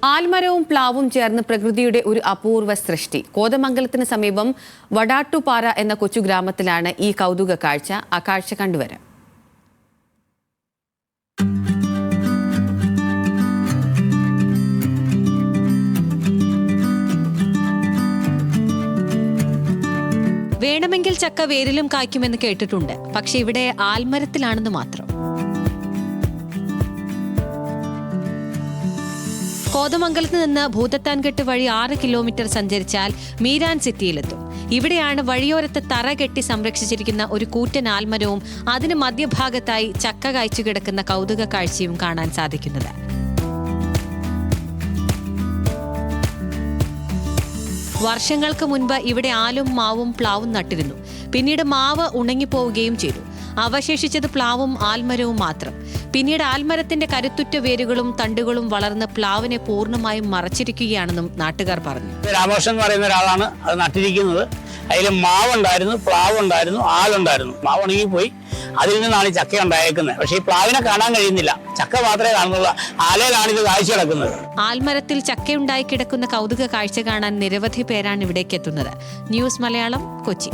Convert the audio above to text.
ആൽമരവും പ്ലാവും ചേർന്ന് പ്രകൃതിയുടെ ഒരു അപൂർവ സൃഷ്ടി. കോതമംഗലത്തിന് സമീപം വടാട്ടുപാറ എന്ന കൊച്ചു ഗ്രാമത്തിലാണ് ഈ കൗതുക കാഴ്ച. ആ കാഴ്ച കണ്ടുവരാം. വേണമെങ്കിൽ ചക്ക വേരിലും കായ്ക്കുമെന്ന് കേട്ടിട്ടുണ്ട്. പക്ഷെ ഇവിടെ ആൽമരത്തിലാണെന്ന് മാത്രം. കോതമംഗലത്ത് നിന്ന് ഭൂതത്താൻകെട്ട് വഴി 6 കിലോമീറ്റർ സഞ്ചരിച്ചാൽ മീരാൻ സിറ്റിയിലെത്തും. ഇവിടെയാണ് വഴിയോരത്ത് തറ കെട്ടി സംരക്ഷിച്ചിരിക്കുന്ന ഒരു കൂറ്റൻ ആൽമരവും അതിന് മധ്യഭാഗത്തായി ചക്ക കായ്ച്ചു കിടക്കുന്ന കൗതുക കാഴ്ചയും കാണാൻ സാധിക്കുന്നത്. വർഷങ്ങൾക്ക് മുൻപ് ഇവിടെ ആലും മാവും പ്ലാവും നട്ടിരുന്നു. പിന്നീട് മാവ് ഉണങ്ങിപ്പോവുകയും ചെയ്തു. അവശേഷിച്ചത് പ്ലാവും ആൽമരവും മാത്രം. പിന്നീട് ആൽമരത്തിന്റെ കരുത്തുറ്റ വേരുകളും തണ്ടുകളും വളർന്ന് പ്ലാവിനെ പൂർണ്ണമായും മറച്ചിരിക്കുകയാണെന്നും നാട്ടുകാർ പറഞ്ഞു. രാമകൃഷ്ണൻ എന്ന് പറയുന്ന ഒരാളാണ് അത് നട്ടിരിക്കുന്നത്. അതിൽ മാവുണ്ടായിരുന്നു, പ്ലാവുണ്ടായിരുന്നു, ആലുണ്ടായിരുന്നു. മാവ് ഉണങ്ങിപ്പോയി. അതിൽ നിന്നാണ് ഈ ചക്ക ഉണ്ടായേക്കുന്നത്. പക്ഷേ ഈ പ്ലാവിനെ കാണാൻ കഴിയുന്നില്ല, ചക്ക മാത്രമേ കാണുന്നുള്ളൂ. ആലയിലാണ് ഇത് കാഴ്ച കിടക്കുന്നത്. ആൽമരത്തിൽ ചക്കയുണ്ടായി കിടക്കുന്ന കൗതുക കാഴ്ച കാണാൻ നിരവധി പേരാണ് ഇവിടേക്ക് എത്തുന്നത്. ന്യൂസ് മലയാളം, കൊച്ചി.